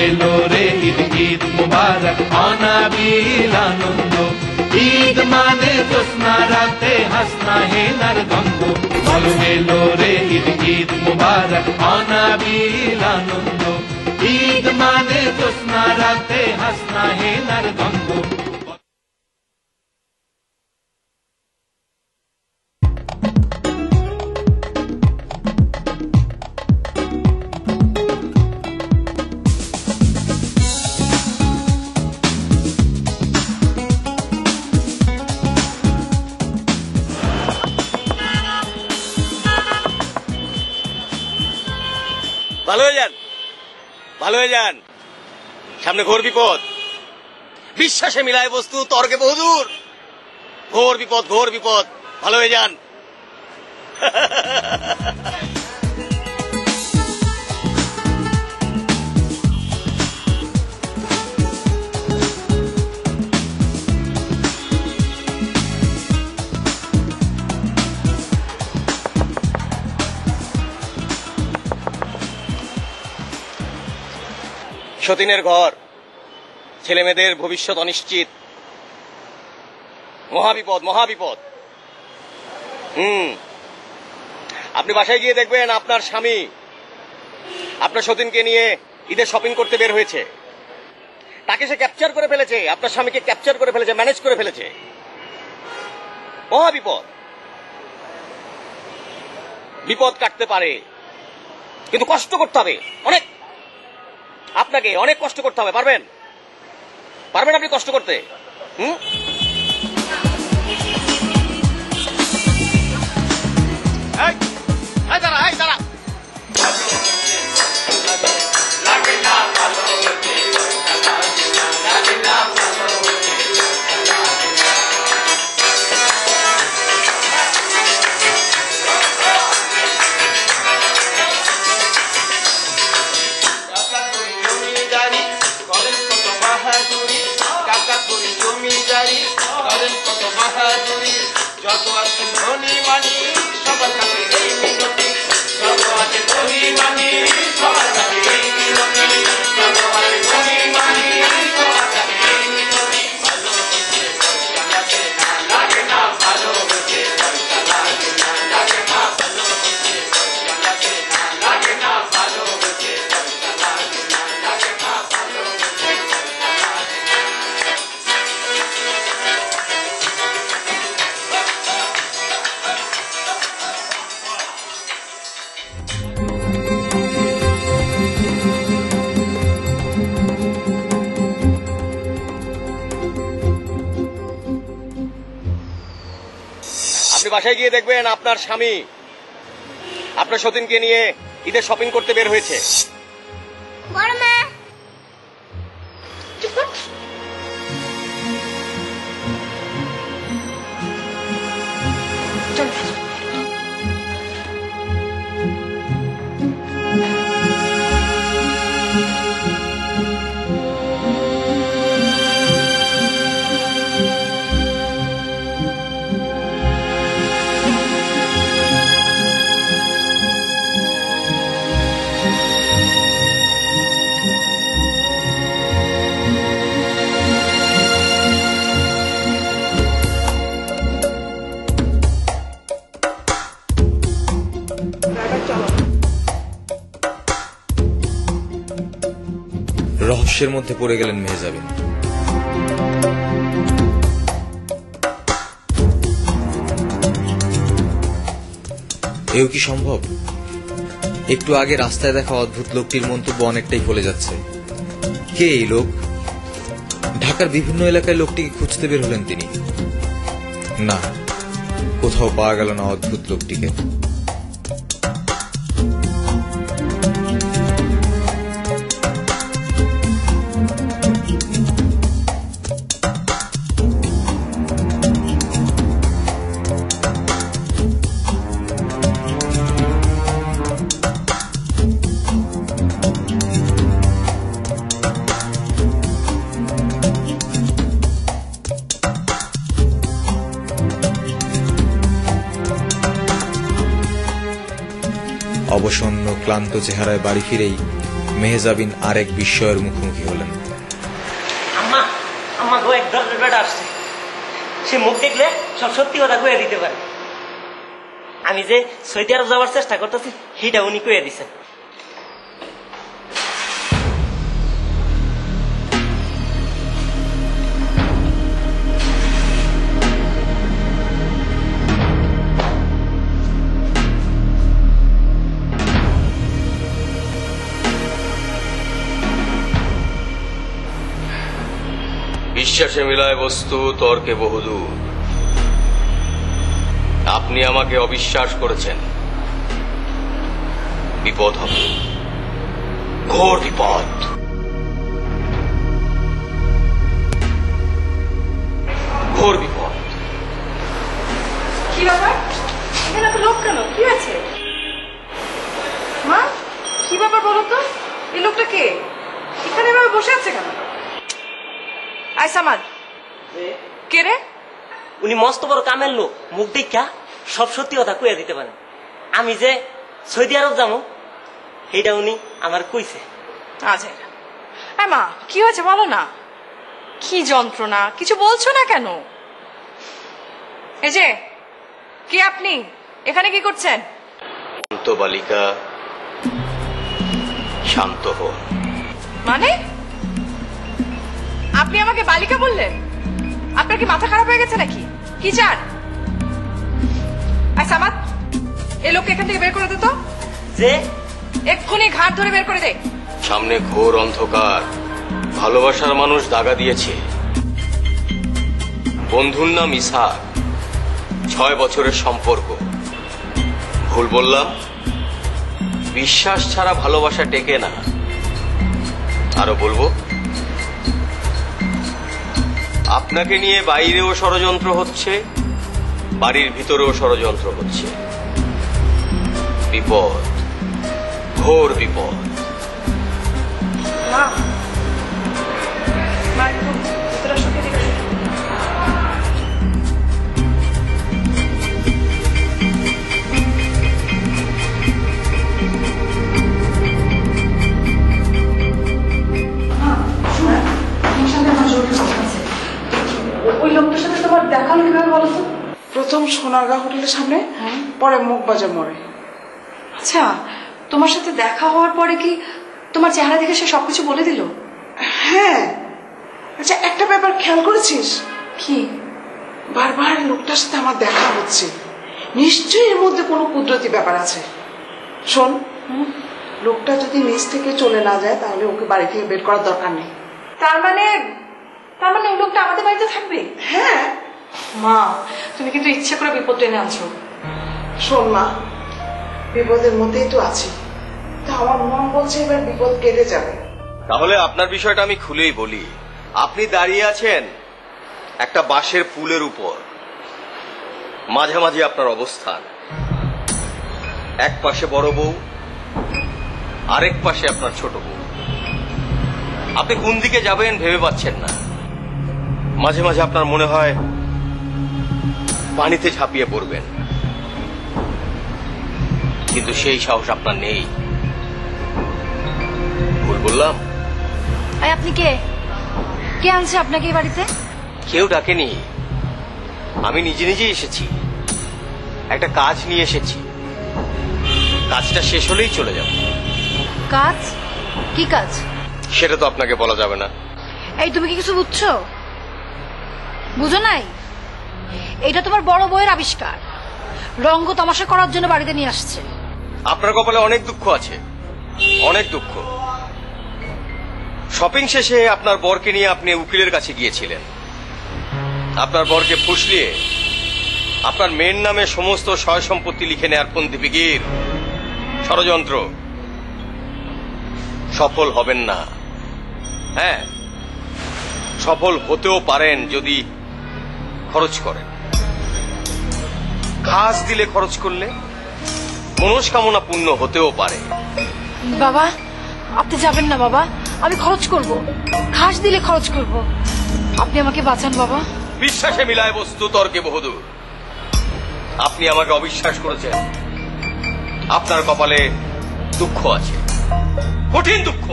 এলো রে ঈদ, ঈদ মুবারক অনাবিল আনন্দ। ঈদ মানে জ্যোৎস্না রাতে হাসনা হেনার গন্ধ। বলো এলো রে ঈদ, ঈদ মুবারক অনাবিল আনন্দ। ঈদ মানে জ্যোৎস্না রাতে হাসনা হেনার গন্ধ। ভালো হয়ে যান, ভালো হয়ে যান, সামনে ঘোর বিপদ। বিশ্বাসে মিলায় বস্তু, তর্কে বহুদূর। ঘোর বিপদ, ঘোর বিপদ, ভালো হয়ে যান। সতীনের ঘর, ছেলে মেয়েদের ভবিষ্যৎ অনিশ্চিত, মহাবিপদ, মহাবিপদ। আপনি বাসায় গিয়ে দেখবেন আপনার স্বামী আপনার সতীনকে নিয়ে ঈদের শপিং করতে বের হয়েছে। তাকে সে ক্যাপচার করে ফেলেছে, আপনার স্বামীকে ক্যাপচার করে ফেলেছে, ম্যানেজ করে ফেলেছে। মহাবিপদ। বিপদ কাটতে পারে, কিন্তু কষ্ট করতে হবে অনেক। আপনাকে অনেক কষ্ট করতে হবে। পারবেন? পারবেন আপনি কষ্ট করতে? দাঁড়া। যত আছে ধনী মানি সবার কাছে এই মিনতি, যত আছে ধনী মানি সবার কাছে এই মিনতি, যত আছে ধনী মানি সবার কাছে এই মিনতি। ভালো হচ্ছে লাগে না, লাগে না, ভালো হচ্ছে লাগে না, লাগে না, ভালো হচ্ছে লাগে না, লাগে না, ভালো হচ্ছে লাগে না, লাগে না, ভালো হচ্ছে। আপনি বাসায় গিয়ে দেখবেন আপনার স্বামী আপনার সতীনকে নিয়ে ঈদের শপিং করতে বের হয়েছে। রহস্যের মধ্যে পড়ে গেলেন মেহজাবিন। এও কি সম্ভব? একটু আগে রাস্তায় দেখা অদ্ভুত লোকটির মন্তব্য অনেকটাই ফলে যাচ্ছে। কে এই লোক? ঢাকার বিভিন্ন এলাকায় লোকটিকে খুঁজতে বের হলেন তিনি। না, কোথাও পাওয়া গেল না অদ্ভুত লোকটিকে। অবসন্ন ক্লান্ত চেহারায় বাড়ি ফিরেই মেহজাবিন আরেক বিস্ময়ের মুখোমুখি হলেন। আম্মা আম্মা গো এক দরজার বেটা আসছে, সে মুখ দেখলে সব সত্যি কথা কয়ে দিতে পারে। আমি যে সৌদি আরব যাওয়ার চেষ্টা করতেছি সেটা উনি কয়ে দিচ্ছেন। বিশ্বাসে মিলায় বস্তু, তর্কে বহুদূর। আপনি আমাকে অবিশ্বাস করেছেন, বিপদ হবে, ঘোর বিপদ। ঘোর বিপদ। কি ব্যাপার? এখানে তো লোক কেন? কি আছে মা? কি ব্যাপার বলো তো? এই লোকটা কে? এখানে এভাবে বসে আছে কেন? আয় সামাদ, কে রে? উনি মস্ত বড় কামের লোক, মুখ দেখা সব সত্যি কথা কয়ে দিতে পারেন। আমি যে সৌদি আরব যাবো সেইটা উনি আমার কইছে। আচ্ছা, আয় মা, কি হয়েছে বলো না? কি যন্ত্রণা, কিছু বলছো না কেন? এই যে, কে আপনি? এখানে কি করছেন? শান্ত বালিকা, শান্ত হন। মানে আপনি আমাকে বালিকা বললেন? আপনার কি মাথা খারাপ হয়ে গেছে নাকি? কি চান? আচ্ছা সামাদ, এই লোককে এখান থেকে বের করে দে তো। যে এক্ষুনি ঘাট ধরে বের করে দে। সামনে ঘোর অন্ধকার, ভালোবাসার মানুষ দাগা দিয়েছে। বন্ধুর নাম ইসহাক, 6 বছরের সম্পর্ক। ভুল বললাম? বিশ্বাস ছাড়া ভালোবাসা টেকে না। আরো বলবো, আপনাকে নিয়ে বাইরেও ষড়যন্ত্র হচ্ছে, বাড়ির ভিতরেও ষড়যন্ত্র হচ্ছে। বিপদ, ঘোর বিপদ। মা, মা একটু ভিতরে আসো, এদিকে আসো। ওই লোকটার সাথে তোমার দেখা হলো কিভাবে বলো তো? প্রথম সোনারগাঁ হোটেলের সামনে, পরে মুখবাজার মোড়ে। আচ্ছা, তোমার সাথে দেখা হওয়ার পরে কি তোমার চেহারা দেখে সে সবকিছু বলে দিল? হ্যাঁ। আচ্ছা, একটা ব্যাপার খেয়াল করেছিস? কি? বারবার লোকটার সাথে আমার দেখা হচ্ছে, নিশ্চয়ই এর মধ্যে কোনো কুদরতি ব্যাপার আছে। শোন, লোকটা যদি নিজ থেকে চলে না যায় তাহলে ওকে বাড়ি থেকে বের করার দরকার নেই। তার মানে ওই লোকটা আমাদের বাড়িতে থাকবে? হ্যাঁ। মা, তুমি কিন্তু ইচ্ছে করে বিপদ টেনে আনছো। শোন মা, বিপদের মধ্যেই তো আছি, তা আমার মন বলছে এবার বিপদ কেটে যাবে। তাহলে আপনার বিষয়টা আমি খুলেই বলি। আপনি দাঁড়িয়ে আছেন একটা বাঁশের পুলের উপর, মাঝামাঝি আপনার অবস্থান। এক পাশে বড় বউ, আরেক পাশে আপনার ছোট বউ। আপনি কোন দিকে যাবেন ভেবে পাচ্ছেন না। মাঝে মাঝে আপনার মনে হয় পানিতে ঝাঁপিয়ে পড়বেন, কিন্তু সেই সাহস আপনার নেই। ভুল বললাম? আপনি কে? কে আনছে আপনাকে এই বাড়িতে? কেউ ডাকেনি, আমি নিজে নিজেই এসেছি। একটা কাজ নিয়ে এসেছি, কাজটা শেষ হলেই চলে যাব। কাজ? কি কাজ? সেটা তো আপনাকে বলা যাবে না। এই তুমি কি কিছু বুঝছো? বুঝো নাই? এটা তোমার বড় বউয়ের আবিষ্কার, রঙ্গ তামাশা করার জন্য বাড়িতে নিয়ে আসছে। আপনার কপালে অনেক দুঃখ আছে, অনেক দুঃখ। শপিং শেষে আপনার বরকে নিয়ে আপনি উকিলের কাছে গিয়েছিলেন। আপনার বরকে ফুসলিয়ে আপনার মেয়ের নামে সমস্ত সয় সম্পত্তি লিখে নেয়ার পন্থীবিগির ষড়যন্ত্র। সফল হবেন না। হ্যাঁ, সফল হতেও পারেন যদি খরচ করেন। খাস দিলে খরচ করলে মনস্কামনা পূর্ণ হতেও পারে। বাবা, আপনি যাবেন না বাবা, আমি খরচ করব, ঘাস দিলে খরচ করব। আপনি আমাকে বাঁচান বাবা। বিশ্বাসে মিলায় বস্তু, তর্কে বহুদূর। আপনি আমাকে অবিশ্বাস করেছেন, আপনার কপালে দুঃখ আছে। কঠিন দুঃখ।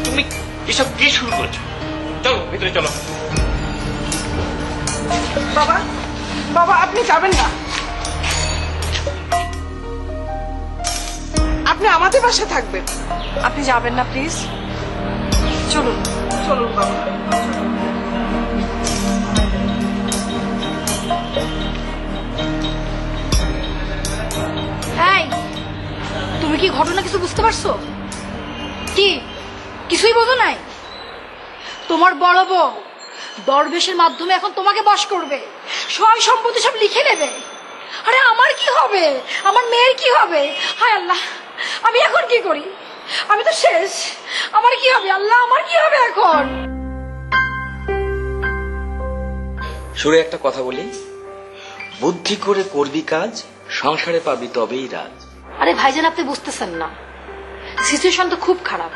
তুমি এসব কি শুরু করেছো? চলো ভিতরে চলো। বাবা, বাবা আপনি যাবেন না, আপনি আমাদের বাসায় থাকবেন। আপনি যাবেন না প্লিজ, চলুন। চলুন বাবা। এই, তুমি কি ঘটনা কিছু বুঝতে পারছো? কি কিছুই বোঝো নাই? তোমার বড় বউ দরবেশের মাধ্যমে এখন তোমাকে বশ করবে, সয় সম্পত্তি সব লিখে নেবে। আরে আমার কি হবে, আমার মেয়ের কি হবে? হায় আল্লাহ, আমি এখন কি করি? আমি তো শেষ। আমার কি হবে আল্লাহ, আমার কি হবে এখন? সুরে একটা কথা বলি, বুদ্ধি করে করবি কাজ, সংসারে পাবি তবেই রাজ। আরে ভাইজান, আপনি বুঝতেছেন না, সিচুয়েশন তো খুব খারাপ।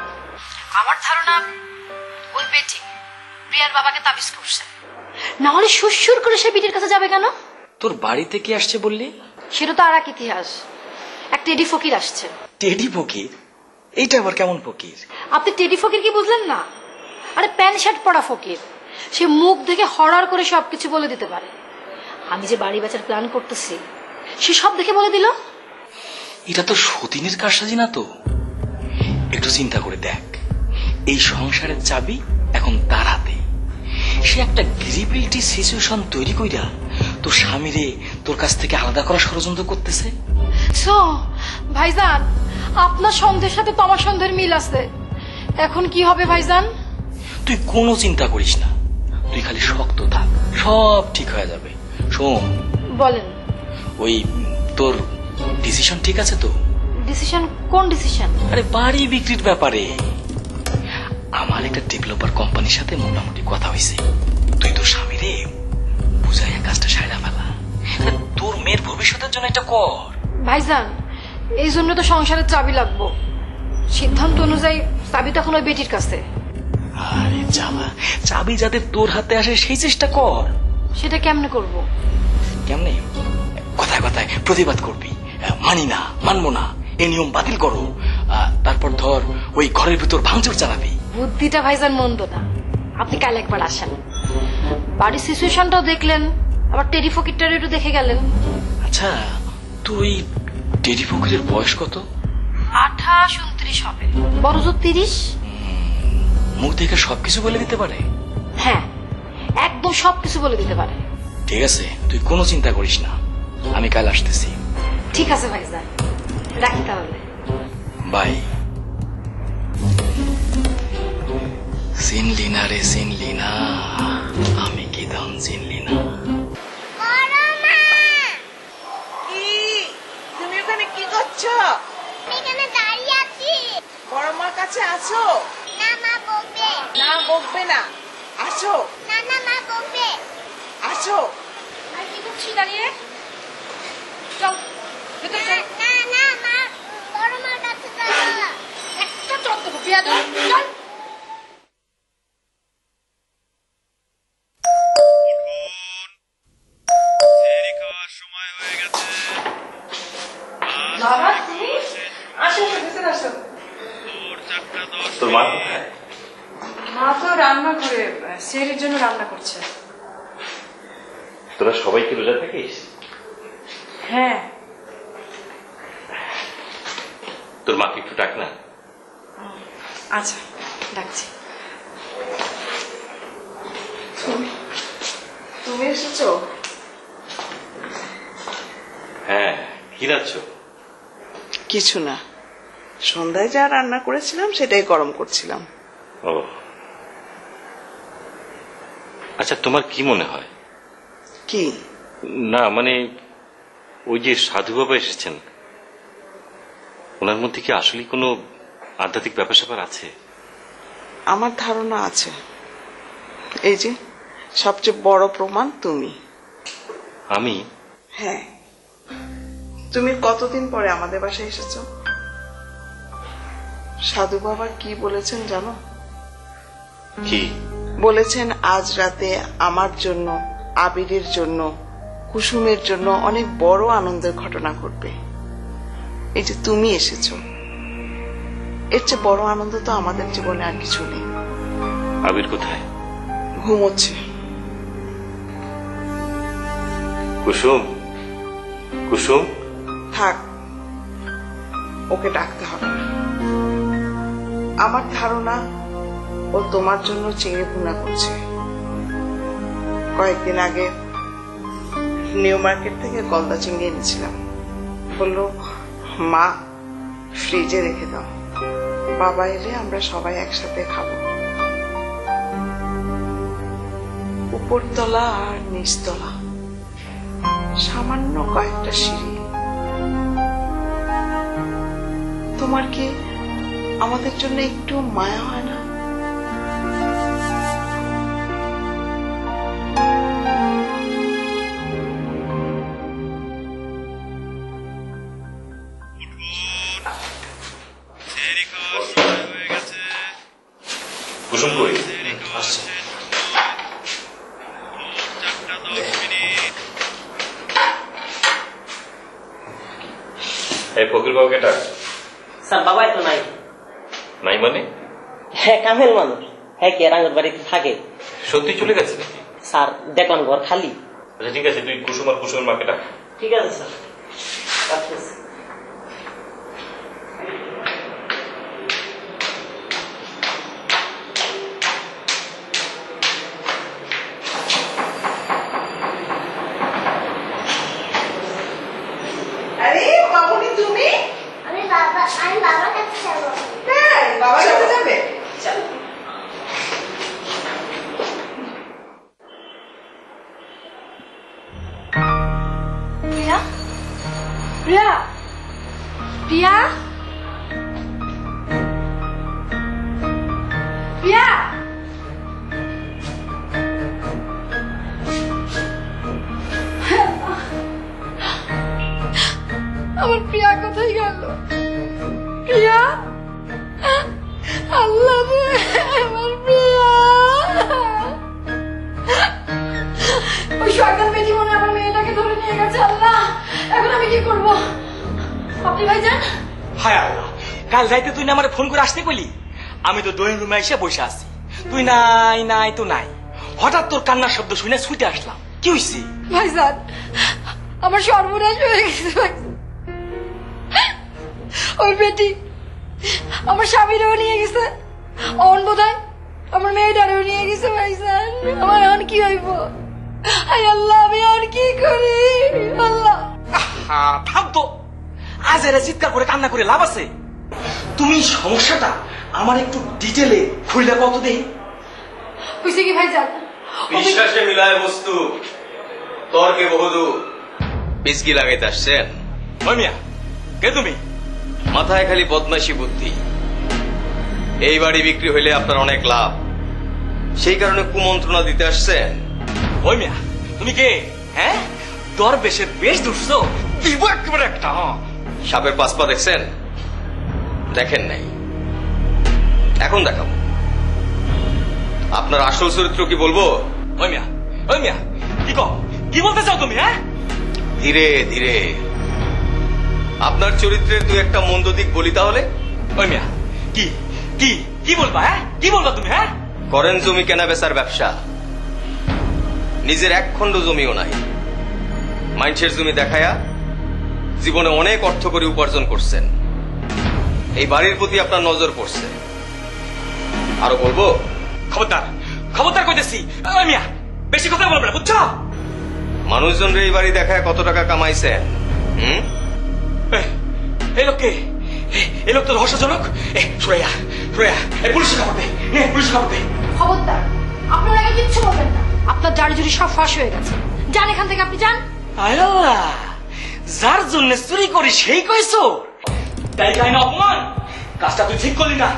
আমার ধারণা ওই বেটি প্রিয়ার বাবাকে তাবিজ করছে, না হলে সুরসুর করে সে বিটির কাছে যাবে কেন? তোর বাড়িতে কি আসছে বললি? সেটা তো আর এক ইতিহাস। এক টেডি ফকির আসছে। টেডি ফকির? এইটা আবার কেমন ফকির? আপনি টেডি ফকির কি বুঝলেন না? আরে প্যান্ট শার্ট পরা ফকির, সে মুখ দেখে হড়ার করে সবকিছু বলে দিতে পারে। আমি যে বাড়ি বেচার প্ল্যান করতেছি সে সব দেখে বলে দিল। এটা তো সতীনের কারসাজি না তো? একটু চিন্তা করে দেখ, এই সংসারের চাবি এখন তার হাতে। সে একটা গ্রিবিলিটি সিচুয়েশন তৈরি কইরা তোর স্বামীরে তোর কাছ থেকে আলাদা করা ষড়যন্ত্র করতেছে। সো ভাইজান, আপনার সন্দেহের সাথে তো আমার সন্দেহের মিল আছে। এখন কি হবে ভাইজান? তুই কোনো চিন্তা করিস না, তুই খালি শক্ত থাক, সব ঠিক হয়ে যাবে। শোন, বলেন। ওই তোর ডিসিশন ঠিক আছে তো? ডিসিশন? কোন ডিসিশন? আরে বাড়ি বিক্রির ব্যাপারে আমার একটা ডেভেলপার কোম্পানির সাথে মোটামুটি কথা হয়েছে। তুই তোর স্বামীরে বুঝাইয়া কাজটা সাইরা ফেলা, তোর মেয়ের ভবিষ্যতের জন্য এটা কর। ভাইজান, এই জন্য তো সংসারের চাবি লাগবো। সিদ্ধান্ত অনুযায়ী চাবি তো এখন ওই বেটির কাছে। আরে জ্বালা, চাবি যাতে তোর হাতে আসে সেই চেষ্টা কর। সেটা কেমনে করব? কেমনে? কথায় কথায় প্রতিবাদ করবি, মানি না, মানবো না, এই নিয়ম বাতিল করো। তারপর ধর ওই ঘরের ভিতর ভাঙচুর চালাবি। বুদ্ধিটা ভাইজান মন্দ না। আপনি কাল একবার আসেন, বাড়ির সিচুয়েশনটাও দেখলেন, আবার টেডি ফকিরটার একটু দেখে গেলেন। আচ্ছা, তুই টেডি ফকিরের বয়স কত? 28-29 হবে, বড় জোর 30। মুখ দেখে সবকিছু বলে দিতে পারে? হ্যাঁ, একদম সবকিছু বলে দিতে পারে। ঠিক আছে, তুই কোনো চিন্তা করিস না, আমি কাল আসতেছি। ঠিক আছে ভাইজান, রাখি তাহলে। বাই। চিনলি না রে, চিনলি না, আমি কি দাম চিনলি না। তুমি ওখানে কি করছো? এখানে দাঁড়িয়ে আছি। বড় মার কাছে আছো? না মা বকবে। না বকবে না, আসো। না না মা বকবে। আসো। আর কি করছিস দাঁড়িয়ে? চল ভেতরে চল। না না মা, বড় মার কাছে চলো। একটা চল তো বিয়াদব, চল। বাবা তুমি? আসো ভেতরে আসো। তোর মা কোথায়? মা তো রান্না করে সেরির জন্য রান্না করছে। তোরা সবাই কি রোজা থাকিস? হ্যাঁ। তোর মাকে একটু ডাক না। আচ্ছা, ডাকছি। তুমি এসেছো? হ্যাঁ, কি রাখছ? কিছু না, সন্ধ্যায় যা রান্না করেছিলাম সেটাই গরম করছিলাম। ও আচ্ছা, তোমার কি মনে হয়? কি? না মানে ওই যে সাধু বাবা এসেছেন, ওনার মধ্যে কি আসলে কোনো আধ্যাত্মিক ব্যাপার স্যাপার আছে? আমার ধারণা আছে। এই যে সবচেয়ে বড় প্রমাণ তুমি। আমি? হ্যাঁ, তুমি কতদিন পরে আমাদের বাসায় এসেছো? সাধু বাবা কি বলেছেন জানো? কি বলেছেন আজ রাতে আমার জন্য, আবিরের জন্য, কুসুমের জন্য অনেক বড় আনন্দের ঘটনা ঘটবে। এই যে তুমি এসেছো, এর চেয়ে বড় আনন্দ তো আমাদের জীবনে আর কিছু নেই। আবির কোথায়? ঘুমোচ্ছে। কুসুম, কুসুম, থাক, ওকে ডাকতে হবে না। আমার ধারণা ও তোমার জন্য চিংড়ি ভুনা করছে। কয়েকদিন আগে নিউ মার্কেট থেকে গলদা চিংড়ি এনেছিলাম। বললো মা ফ্রিজে রেখে দাও, বাবা এলে আমরা সবাই একসাথে খাবো। উপরতলা আর নিচতলা, সামান্য কয়েকটা সিঁড়ি। তোমার কি আমাদের জন্য একটু মায়া হয় না? কুসুম কই? এই ফকির বাবুকে ডাক। স্যার বাবাই তো নাই। নাই মানে? হ্যাঁ, কামেল মানুষ। হ্যাঁ, কি রাঙ্গুর বাড়িতে থাকে? সত্যি চলে গেছে নাকি? স্যার দেখলাম ঘর খালি। আচ্ছা ঠিক আছে, তুই কুসুম আর কুসুমের মাকে ডাক। ঠিক আছে স্যার, রাখতেছি। আরে মামুনি, তুমি? আমি বাবার কাছে যাবো। হ্যাঁ, বাবার কাছে যাবে? চলো। প্রিয়া, প্রিয়া, প্রিয়া, প্রিয়া। আমার প্রিয়া কোথায় গেল? প্রিয়া, আল্লাহ রে, আমার প্রিয়া। ওই শয়তান বেটি মনে আমার মেয়েটাকে ধরে নিয়ে গেছে। আল্লাহ, এখন আমি কি করবো? আপনি ভাইজান? হায় আল্লাহ, কাল রাইতে তুই না আমার ফোন করে আসতে কইলি? আমি তো ড্রয়িং রুমে এসে বসে আছি, তুই নাই নাই তো নাই। হঠাৎ তোর কান্নার শব্দ শুনে ছুটে আসলাম। কি হয়েছে? ভাইজান, আমার সর্বনাশ হয়ে গেছে ভাইজান। ওই বেটি আমার স্বামীরেও নিয়ে গেছে, অন বোধহয় আমার মেয়েটারেও নিয়ে গেছে ভাইজান। আমার এখন কি হইব? হায় আল্লাহ, আমি আর কি করি? আল্লাহ, থাম তো, আজ এরা চিৎকার করে কান্না করে লাভ আছে? তুমি সমস্যাটা আমার একটু ডিটেলে খুইলা কত দেই। হয়েছে কি ভাইজান? বিশ্বাসে মিলায় বস্তু, তর্কে বহুদূর। পিচকি লাগাইতে আসছেন? ওই মিয়া, কে তুমি? মাথায় খালি বদমাইশি বুদ্ধি। এই বাড়ি বিক্রি হইলে আপনার অনেক লাভ, সেই কারণে কুমন্ত্রণা দিতে আসছেন? ওই মিয়া, তুমি কে? হ্যাঁ, দরবেশের বেশ দুঃস দিব একেবারে একটা। সাপের পাসপা দেখছেন? দেখেন নাই, এখন দেখাবো। আপনার আসল চরিত্র কি বলবো? ওই মিয়া, ওই মিয়া, কি বলতে চাও তুমি? হ্যাঁ, ধীরে ধীরে আপনার চরিত্রের দু একটা মন্দ দিক বলি তাহলে। ওই মিয়া, কি কি কি বলবা? হ্যাঁ, কি বলবা তুমি? হ্যাঁ, করেন জমি কেনা বেচার ব্যবসা, নিজের এক খণ্ড জমিও নাই, মানুষের জমি দেখায়া জীবনে অনেক অর্থ করে উপার্জন করছেন। এই বাড়ির প্রতি আপনার নজর পড়ছে। আরো বলবো? খবরদার, খবরদার কইতেছি। ওই মিয়া, বেশি কথা বলবে না, বুঝছো? মানুষজনরে এই বাড়ি দেখায় কত টাকা কামাইছেন? এই লোককে, এই লোক তো রহস্যজনক। সুরাইয়া, সুরাইয়া, পুলিশের খবর দে, পুলিশের খবর দে। খবরদার, আপনার আগে কিচ্ছু বলবেন না। আপনার জারি জুড়ি সব ফাঁস হয়ে গেছে। যান এখান থেকে, আপনি যান। আল্লাহ, যার জন্য চুরি করি সেই কইছো? তাই কাই না অপমান? কাজটা তুই ঠিক করলি না।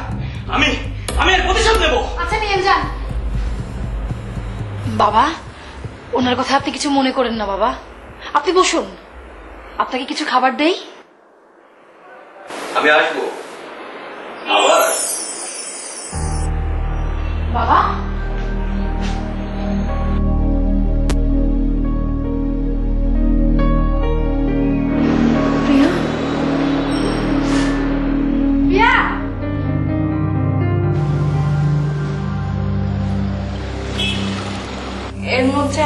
আমি এর প্রতিশোধ নেব। আচ্ছা নিয়ে যান। বাবা, ওনার কথা আপনি কিছু মনে করেন না বাবা, আপনি বসুন, আপনাকে কিছু খাবার দেই। আমি আসবো আবার। বাবা, প্রিয়া, প্রিয়া,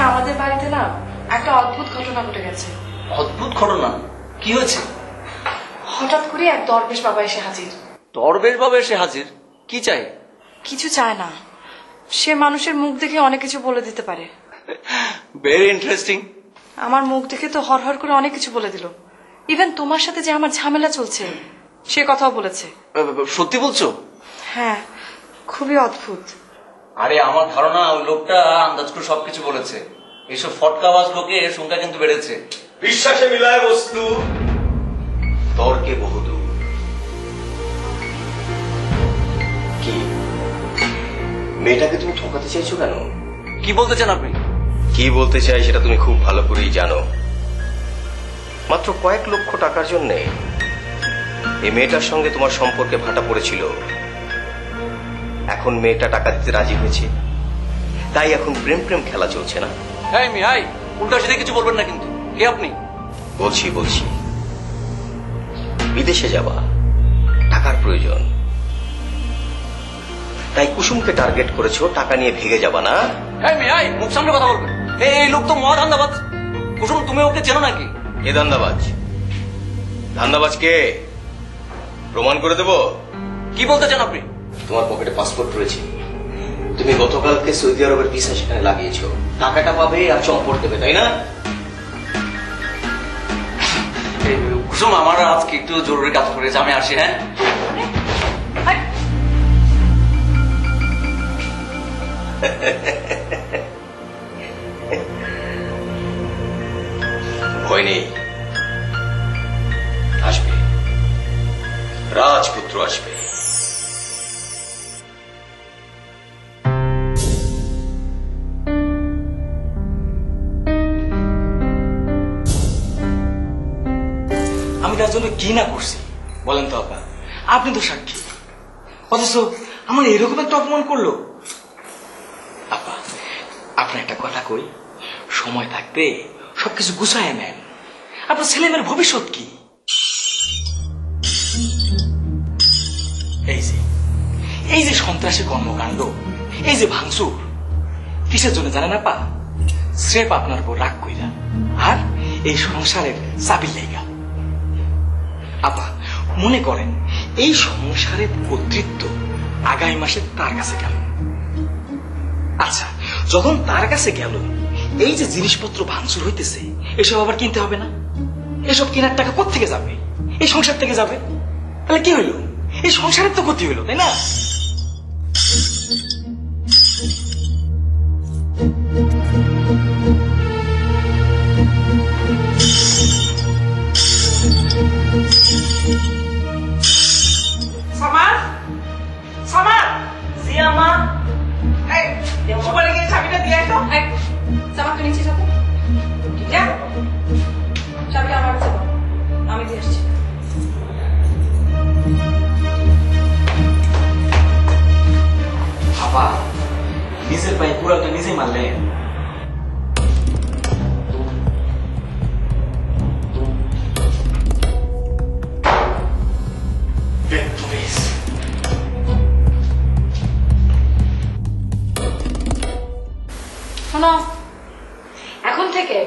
আমাদের বাড়িতে না একটা অদ্ভুত ঘটনা ঘটে গেছে। অদ্ভুত ঘটনা? কি হয়েছে? হঠাৎ করে এক দরবেশ বাবা এসে হাজির। দরবেশ বাবা এসে হাজির? কি চাই? কিছু চায় না, সে মানুষের মুখ দেখে অনেক কিছু বলে দিতে পারে। Very interesting. আমার মুখ দেখে তো হর হর করে অনেক কিছু বলে দিল। ইভেন তোমার সাথে যে আমার ঝামেলা চলছে সে কথাও বলেছে। সত্যি বলছো? হ্যাঁ, খুবই অদ্ভুত। আরে আমার ধারণা ওই লোকটা আন্দাজ করে সবকিছু বলেছে। এইসব ফটকাবাজ লোকের সংখ্যা কিন্তু বেড়েছে। বিশ্বাসে মিলায় বস্তু, তর্কে বহুদূর। কি মেয়েটাকে তুমি ঠকাতে চাইছো কেন? কি বলতে চান আপনি? কি বলতে চাই সেটা তুমি খুব ভালো করেই জানো। মাত্র কয়েক লক্ষ টাকার জন্য এই মেয়েটার সঙ্গে তোমার সম্পর্কে ভাটা পড়েছিল। এখন মেয়েটা টাকা দিতে রাজি হয়েছে, তাই এখন প্রেম প্রেম খেলা চলছে না? হ্যাঁ মিহাই, উল্টা সিধে কিছু বলবেন না কিন্তু। কে আপনি? বলছি বিদেশে যাবা, টাকার প্রয়োজন, তাই কুসুমকে টার্গেট করেছো, টাকা নিয়ে ভেগে যাবা না? হ্যাঁ মিহাই, মুখ সামনে কথা বলবেন। এই লোক তো মহা ধান্দাবাজ। কুসুম, তুমি ওকে চেনো নাকি? কে ধান্দাবাজ? ধান্দাবাজ কে? প্রমাণ করে দেব। কি বলতে চান আপনি? তোমার পকেটে পাসপোর্ট রয়েছে, তুমি গতকালকে সৌদি আরবের ভিসা সেখানে লাগিয়েছো, টাকাটা পাবে আর চম্পট দেবে, তাই না? কুসুম, আমার আজকে একটু জরুরি কাজ করেছে, আমি আসি। হ্যাঁ, ভয় নেই, আসবে, রাজপুত্র আসবে। আমি তার জন্য কি না করছি বলেন তো আপা? আপনি তো সাক্ষী। অথচ আমার এরকম একটা অপমান করলো। আপা, আপনার একটা কথা কই, সময় থাকতে সবকিছু গুছায় নেন। আপনার ছেলেমেয়ের ভবিষ্যৎ কি? এই যে সন্ত্রাসী কর্মকাণ্ড, এই যে ভাঙচুর, কিসের জন্য জানেন আপা? স্রেফ আপনার উপর রাগ কইরা আর এই সংসারের চাবির লাইগা। আপা, মনে করেন এই সংসারের কর্তৃত্ব আগামী মাসে তার কাছে গেল। আচ্ছা, যখন তার কাছে গেল, এই যে জিনিসপত্র ভাঙচুর হইতেছে, এসব আবার কিনতে হবে না? এসব কেনার টাকা কোত্থেকে যাবে? এই সংসার থেকে যাবে। তাহলে কি হইল? এই সংসারের তো ক্ষতি হইল, তাই না? সামার, সামার, জি আম্মা। এই সুপারে গিয়ে চাবিটা দিয়ে তো। চামাকে নিচে যাবো, চাবিটা আমার কাছে দাও, আমি দিয়ে আসছি। আপা, নিজের পায়ে কুড়ালটা নিজে মারলেন। শোনো, এখন থেকে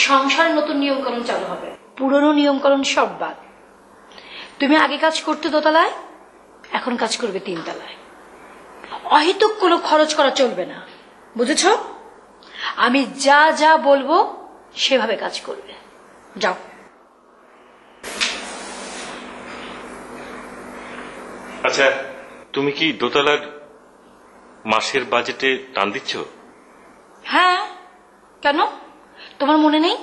সংসারে নতুন নিয়মকানুন চালু হবে। পুরনো নিয়মকানুন সব বাদ। তুমি আগে কাজ করতে দোতলায়, এখন কাজ করবে 3 তলায়। অহেতুক কোনো খরচ করা চলবে না, বুঝেছ? আমি যা যা বলবো সেভাবে কাজ করবে। যাও। আচ্ছা, তুমি কি দোতলার মাসের বাজেটে টান দিচ্ছ? হ্যাঁ, কেন? তোমার মনে নেই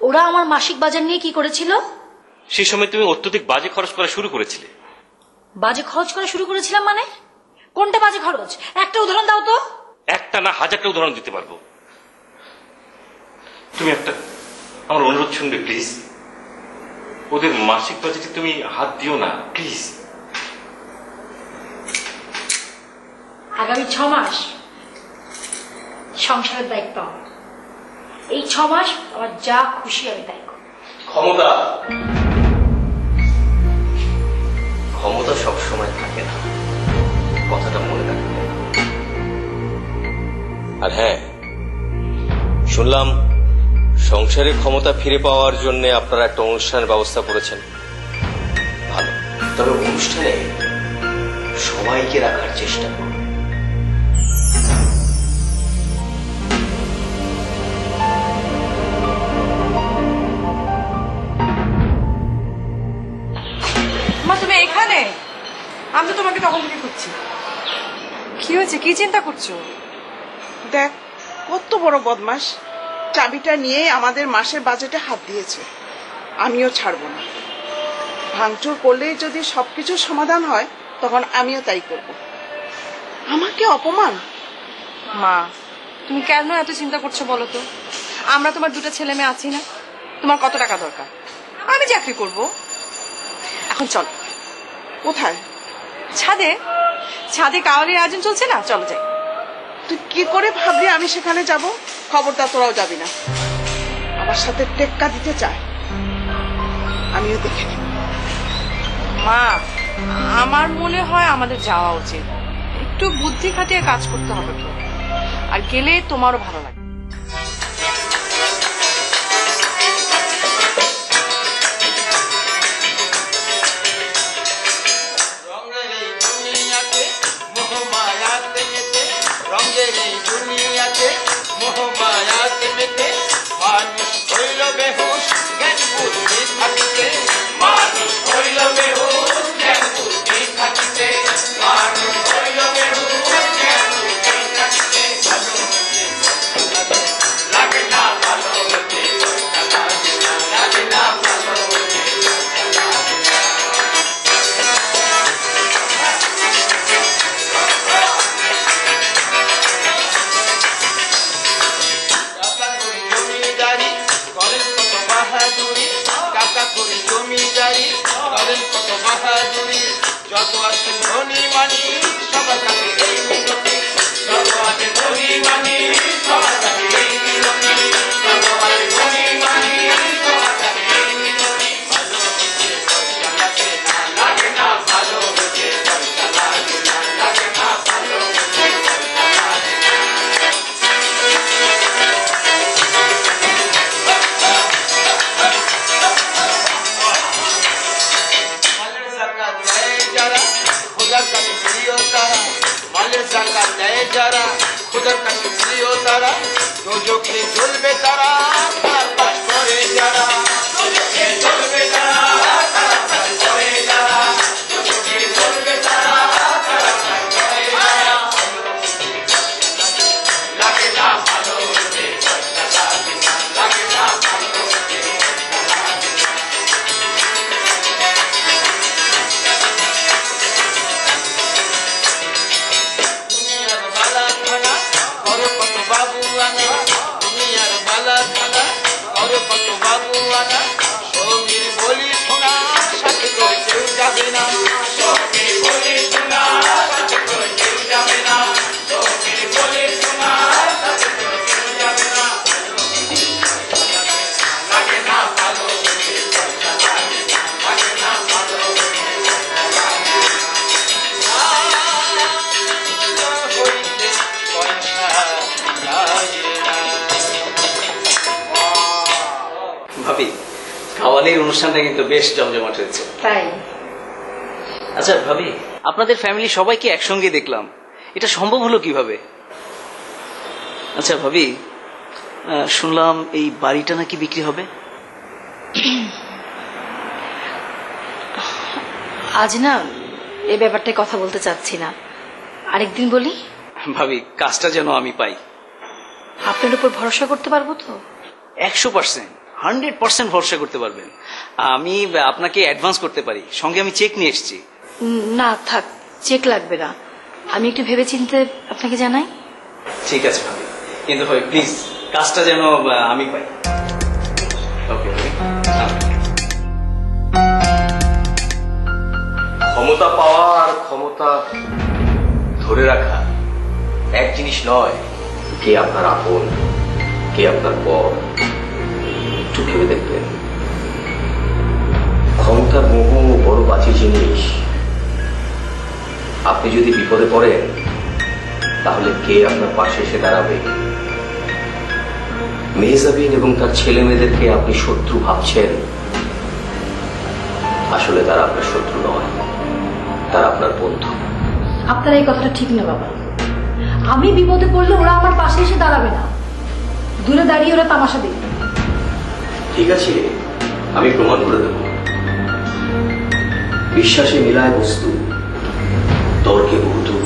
ওরা আমার মাসিক বাজার নিয়ে কি করেছিল? সেই সময় তুমি অত্যধিক বাজে খরচ করা শুরু করেছিলে। বাজে খরচ করা শুরু করেছিলাম মানে? কোনটা বাজে খরচ? একটা উদাহরণ দাও তো। একটা না, 1000টা উদাহরণ দিতে পারবো। তুমি একটা আমার অনুরোধ শুনবে প্লিজ? ওদের মাসিক বাজেটে তুমি হাত দিও না প্লিজ। আগামী 6 মাস সংসারের দায়িত্ব আমার। এই 6 মাস আমার যা খুশি আমি তাই করব। ক্ষমতা ক্ষমতা সবসময় থাকে না, কথাটা মনে রাখবে। আর হ্যাঁ, শুনলাম সংসারের ক্ষমতা ফিরে পাওয়ার জন্য আপনারা একটা অনুষ্ঠানের ব্যবস্থা করেছেন। ভালো, তবে অনুষ্ঠানে সবাইকে রাখার চেষ্টা করুন। মা তুমি এখানে? আমি তো তোমাকে তখন থেকে খুঁজছি। কি হয়েছে, কি চিন্তা করছো? দেখ কত বড় বদমাস, চাবিটা নিয়ে আমাদের মাসের বাজেটে হাত দিয়েছে। আমিও ছাড়বো না। ভাঙচুর করলেই যদি সবকিছুর সমাধান হয় তখন আমিও তাই করব। আমাকে অপমান। মা তুমি কেন এত চিন্তা করছো বলো তো? আমরা তোমার দুটো ছেলে মেয়ে আছি না? তোমার কত টাকা দরকার? আমি চাকরি করব। এখন চল। কোথায়? ছাদে। ছাদে কাওয়ালির আয়োজন চলছে না, চলো যাই। তুই কি করে ভাবলি আমি সেখানে যাব? খবরদার তোরাও যাবি না। আমার সাথে টেক্কা দিতে চায়, আমিও দেখে নেব। মা আমার মনে হয় আমাদের যাওয়া উচিত। একটু বুদ্ধি খাটিয়ে কাজ করতে হবে তো, আর গেলে তোমারও ভালো লাগবে। অনুষ্ঠানটা কিন্তু বেশ জমজমাট হয়েছে। তাই? আচ্ছা ভাবি, আপনাদের ফ্যামিলি সবাইকে একসঙ্গে দেখলাম, এটা সম্ভব হলো কিভাবে? আচ্ছা ভাবি, শুনলাম এই বাড়িটা নাকি বিক্রি হবে? আজ না এই ব্যাপারটায় কথা বলতে চাচ্ছি না, আরেকদিন বলি। ভাবি কাজটা যেন আমি পাই। আপনার উপর ভরসা করতে পারবো তো? 100%, 100% ভরসা করতে পারবেন। আমি আপনাকে অ্যাডভান্স করতে পারি, সঙ্গে আমি চেক নিয়ে এসেছি। না থাক, চেক লাগবে না, আমি একটু ভেবে চিন্তে আপনাকে জানাই। ঠিক আছে ভাবি, কিন্তু ভাবি প্লিজ কাজটা যেন আমি পাই। ওকে ভাবি। ক্ষমতা পাওয়া আর ক্ষমতা ধরে রাখা এক জিনিস নয়। কে আপনার আপন, কে আপনার পর, একটু ভেবে দেখবেন। ক্ষমতার মোহ বড় বাজে জিনিস। আপনি যদি বিপদে পড়েন তাহলে কে আপনার পাশে এসে দাঁড়াবে মেহজাবিন এবং তার ছেলে মেয়েদেরকে আপনি শত্রু ভাবছেন, আসলে তারা আপনার শত্রু নয়, তারা আপনার বন্ধু। আপনার এই কথাটা ঠিক না বাবা। আমি বিপদে পড়লে ওরা আমার পাশে এসে দাঁড়াবে না, দূরে দাঁড়িয়ে ওরা তামাশা দেখবে। ঠিক আছে, আমি প্রমাণ করে দেব। বিশ্বাসে মিলায় বস্তু, তর্কে বহুদূর।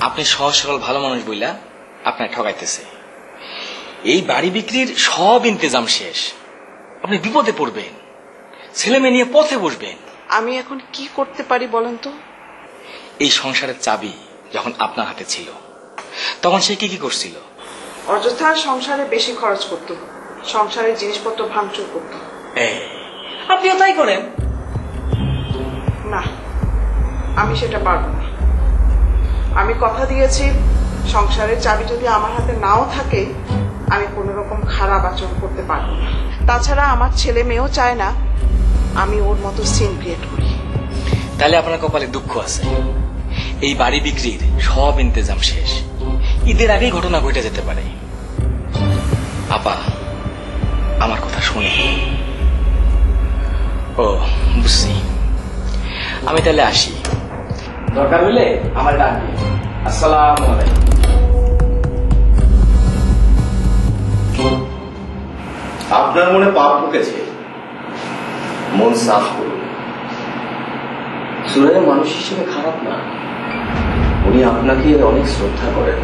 আপনি সহজ সরল ভালো মানুষ বইলা আপনার ঠকাইতেছে। এই বাড়ি বিক্রির সব ইন্তজাম শেষ, আপনি বিপদে পড়বেন, ছেলে মেয়ে নিয়ে পথে বসবেন। আমি এখন কি করতে পারি বলেন তো? এই সংসারের চাবি যখন আপনার হাতে ছিল তখন সে কি কি করছিল? অযথা সংসারে বেশি খরচ করত, সংসারের জিনিসপত্র ভাঙচুর করত। আপনিও তাই করেন? না, আমি সেটা পারবো না। আমি কথা দিয়েছি, সংসারের চাবি যদি আমার হাতে নাও থাকে, আমি কোন রকম খারাপ আচরণ করতে পারবো না। তাছাড়া আমার ছেলে মেয়েও চায় না আমি ওর মতো সিন ক্রিয়েট করি। তাহলে আপনার কপালে দুঃখ আছে। এই বাড়ি বিক্রির সব ইন্তজাম শেষ, ঈদের আগেই ঘটনা ঘটে যেতে পারে। আপা, আমার কথা শুনে। ও বুঝছি, আমি তাহলে আসি, দরকার হইলে আমার ডাক দিন। আসসালামু আলাইকুম। আপনার মনে পাপ ঢুকেছে, মন সাফ করুন। সুরাইয়া মানুষ হিসেবে খারাপ না, উনি আপনাকে অনেক শ্রদ্ধা করেন।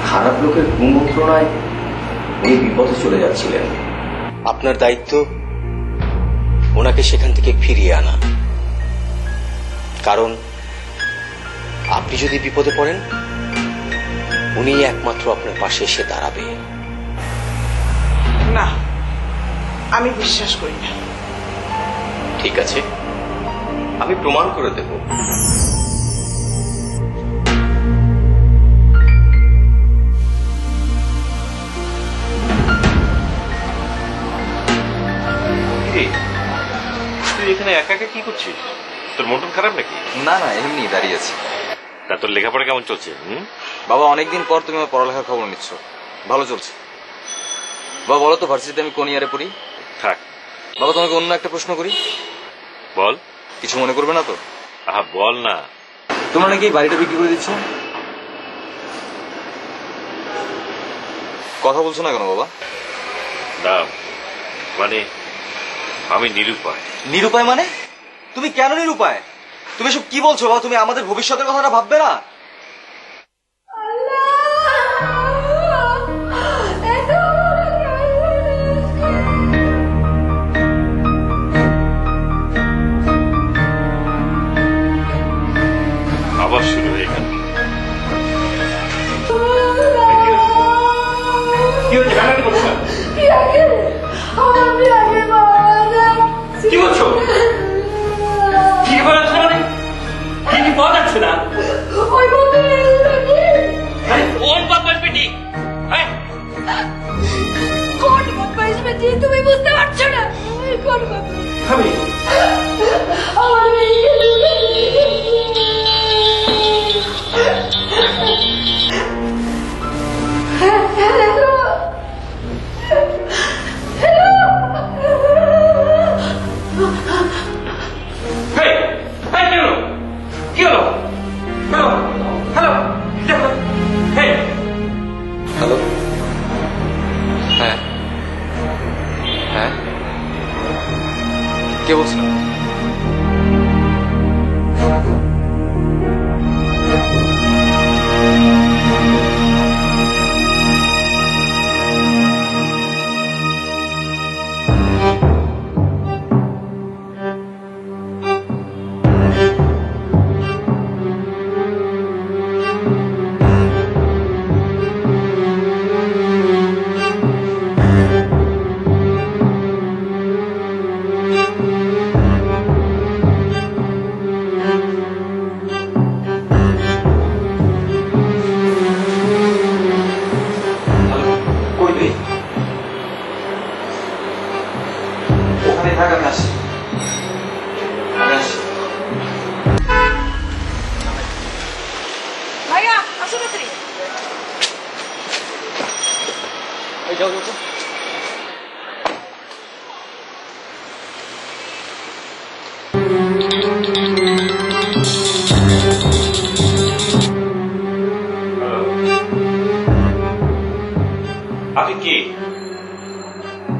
খারাপ লোকের কুমন্ত্রণায় উনি বিপদে চলে যাচ্ছিলেন। আপনার দায়িত্ব ওনাকে সেখান থেকে ফিরিয়ে আনা, কারণ আপনি যদি বিপদে পড়েন, উনি একমাত্র আপনার পাশে এসে দাঁড়াবে। না, আমি বিশ্বাস করি না। ঠিক আছে, আমি প্রমাণ করে দেব। তুই এখানে একা একা কি করছিস? তোর মন খারাপ নাকি? না না, এমনি দাঁড়িয়ে আছি। তা তোর লেখাপড়া কেমন চলছে? বাবা, অনেকদিন পর তুমি আমার পড়ালেখার খবর নিচ্ছ। ভালো চলছে। বাবা বলো তো, ভার্সিটিতে আমি কোন ইয়ারে পড়ি? থাক বাবা, তোমাকে অন্য একটা প্রশ্ন করি। বল। কিছু মনে করবে না তো? বল না। তোমরা নাকি এই বাড়িটা বিক্রি করে দিচ্ছ? কথা বলছো না কেন বাবা? না মানে আমি নিরুপায়। নিরুপায় মানে? তুমি কেন নিরুপায়? তুমি সব কি বলছো বাবা? তুমি আমাদের ভবিষ্যতের কথাটা ভাববে না? আবার শুরু হয়ে গেল। কি হচ্ছে? কান্নাকাটি করছো? কি বলছো? কি পাওয়া যাচ্ছে মানে? কি পাওয়া যাচ্ছে না? কোন বাবার বেটি? কোন বদমাইশ বেটি? তুমি বুঝতে পারছো না? কোন আমি আমার হ্যালো। হ্যাঁ হ্যাঁ, কে বলছেন?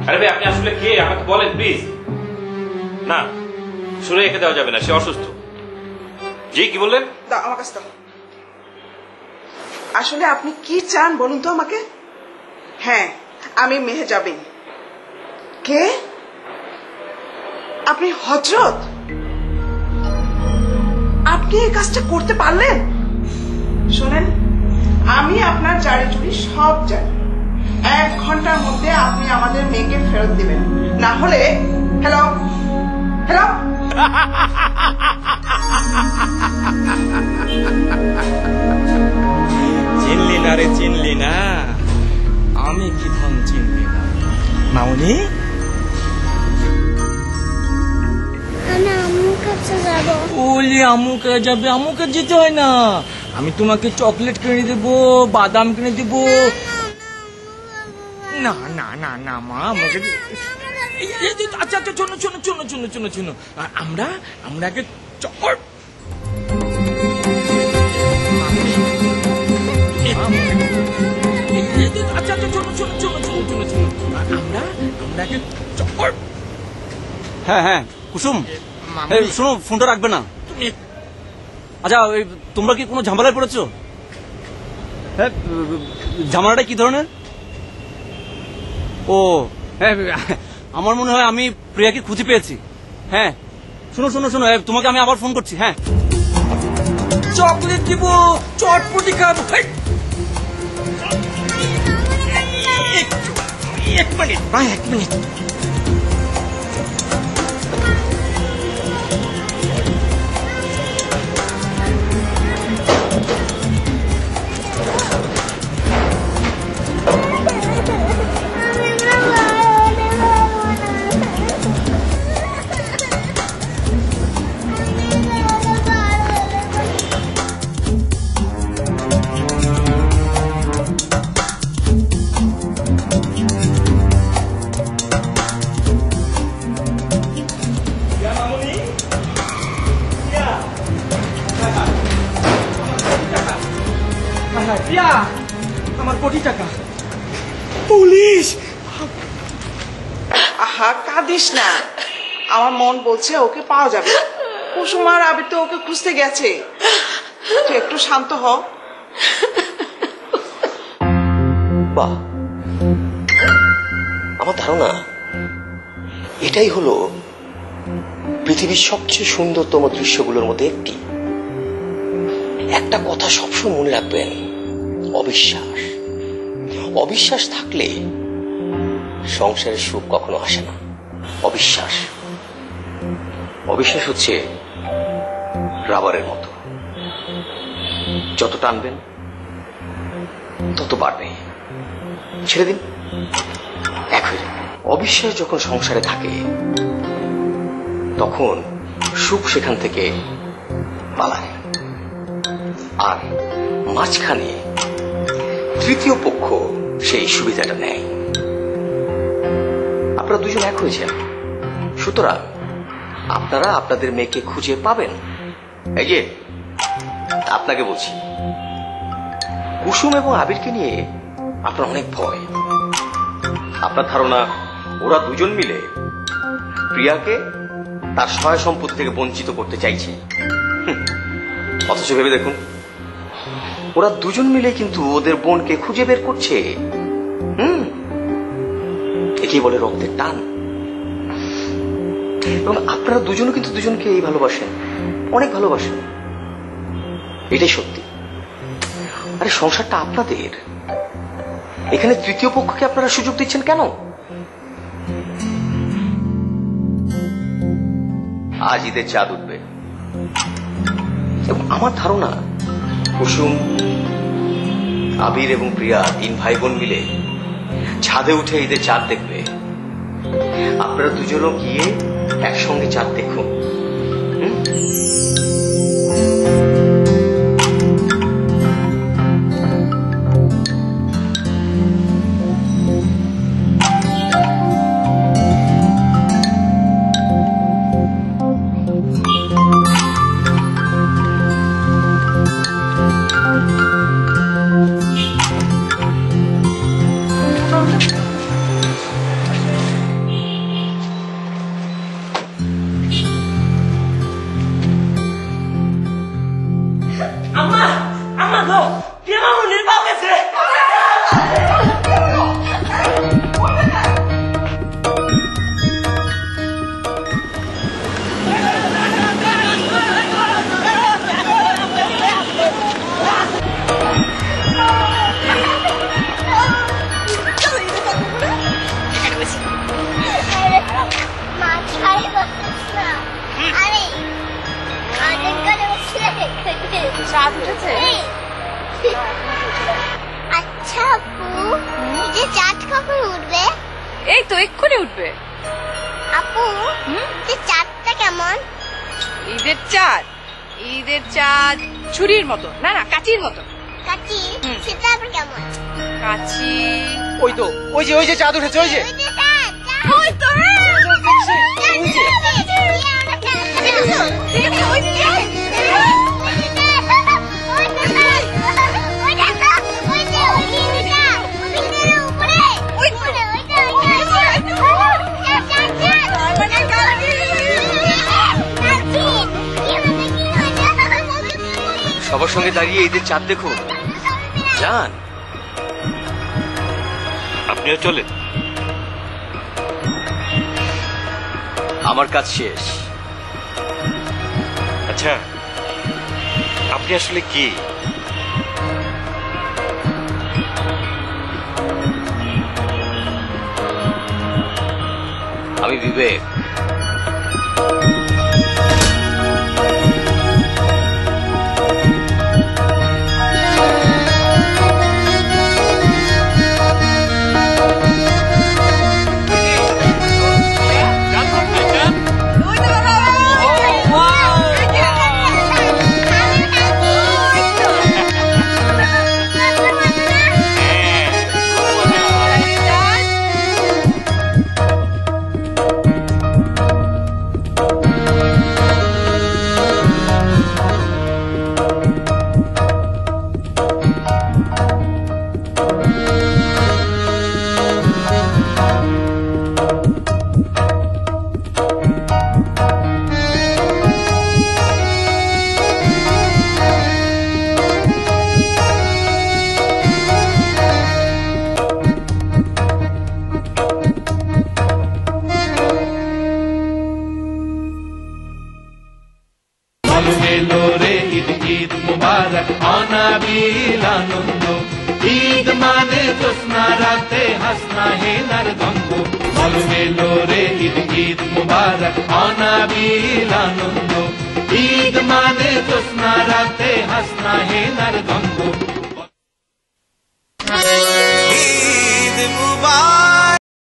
আরে ভাই আপনি আসলে কে আমাকে বলেন প্লিজ। না শুনে রেখে দেওয়া যাবে না, সে অসুস্থ। জি কি বললেন? দাও আমার কাছে দাও। আসলে আপনি কি চান বলুন তো আমাকে। হ্যাঁ আমি মেহেজাবিন। কে আপনি? হযরত, আপনি এই কাজটা করতে পারলেন? শোনেন, আমি আপনার জারি জুড়ি সব জানি। 1 ঘন্টার মধ্যে আপনি আমাদের মেয়েকে ফেরত দিবেন, না হলে হ্যালো হ্যালো চিনলি না রে, চিনলি না? আমি কি ধন চিনলি না মামুনি? আমি আম্মুর কাছে যাব। ওলি আম্মুকে যাবে? আম্মুকে যেতে হয় না, আমি তোমাকে চকলেট কিনে দেবো, বাদাম কিনে দেবো। না না না না মা, আমাকে আচ্ছা আচ্ছা শোনো শোনো শোনো শোনো শোনো শোনো, আমরা আগে আচ্ছা আচ্ছা শোনো শোনো শোনো শোনো শোনো শোনো, আমরা আগে হ্যাঁ হ্যাঁ কুসুম, শোনো ফোনটা রাখবে না। আচ্ছা তোমরা কি কোনো ঝামেলায় পড়েছো? হ্যাঁ ঝামেলাটা কি ধরনের? ও হ্যাঁ, আমার মনে হয় আমি প্রিয়াকে খুঁজে পেয়েছি। হ্যাঁ শোনো শোনো শোনো, তোমাকে আমি আবার ফোন করছি। হ্যাঁ চকলেট দিব, চটপটি খাবো। এক মিনিট ভাই, 1 মিনিট। আমার কোটি টাকা। পুলিশ! আহা কাঁদিস না, আমার মন বলছে ওকে পাওয়া যাবে। কুসুম আর আবির তো ওকে খুঁজতে গেছে। তুই একটু শান্ত হ। বাহ, আমার ধারণা এটাই হলো পৃথিবীর সবচেয়ে সুন্দরতম দৃশ্যগুলোর মধ্যে একটি। একটা কথা সবসময় মনে রাখবেন, অবিশ্বাস। অবিশ্বাস থাকলে সংসারের সুখ কখনো আসে না। অবিশ্বাস অবিশ্বাস হচ্ছে রাবারের মতো, যত টানবেন তত বাড়বে, ছেড়ে দিন এক হয়ে যাবে। অবিশ্বাস যখন সংসারে থাকে তখন সুখ সেখান থেকে পালায়, আর মাঝখানে তৃতীয় পক্ষ সেই সুবিধাটা নেয়। আপনারা দুজন এক হয়েছেন, সুতরাং আপনারা আপনাদের মেয়েকে খুঁজে পাবেন। এই যে আপনাকে বলছি, কুসুম এবং আবিরকে নিয়ে আপনার অনেক ভয়। আপনার ধারণা ওরা দুজন মিলে প্রিয়াকে তার সহায় সম্পত্তি থেকে বঞ্চিত করতে চাইছে। অথচ ভেবে দেখুন, ওরা দুজন মিলে কিন্তু ওদের বোনকে খুঁজে বের করছে। একেই বলে রক্তের টান। এবং আপনারা দুজনও কিন্তু দুজনকে এই ভালোবাসেন, অনেক ভালোবাসেন, এটাই সত্যি। আরে সংসারটা আপনাদের, এখানে তৃতীয় পক্ষকে আপনারা সুযোগ দিচ্ছেন কেন? আজ ঈদের চাঁদ উঠবে এবং আমার ধারণা কুসুম, আবির এবং প্রিয়া 3 ভাই বোন মিলে ছাদে উঠে ঈদের চাঁদ দেখবে। আপনারা দুজনও গিয়ে একসঙ্গে চাঁদ দেখুন। চাঁদ উঠেছে? আচ্ছা আপু, এই চাঁদ কখন উঠবে? এই তো এক্ষুনি উঠবে। আপু, এই চাঁদটা কেমন? ঈদের চাঁদ? ঈদের চাঁদ ছুরির মতো, না না কাচির মতো। কাচি? সেটা আবার কেমন? কাচি ওই তো, ওই যে চাঁদ উঠেছে, ওই যে। ওই তো সবার সঙ্গে দাঁড়িয়ে ঈদের চাঁদ দেখুন। যান, আপনিও চলেন। আমার কাজ শেষ। আচ্ছা, আপনি আসলে কি? আমি বিবেক। ঈদ মানে জোৎস্না রাতে হাসনা হে নরদঙ্গ বল মেলো রে ঈদ ঈদ মুবারক অনাবিল আনন্দ ঈদ মানে জোৎস্না রাতে হাসনা হে নরদঙ্গ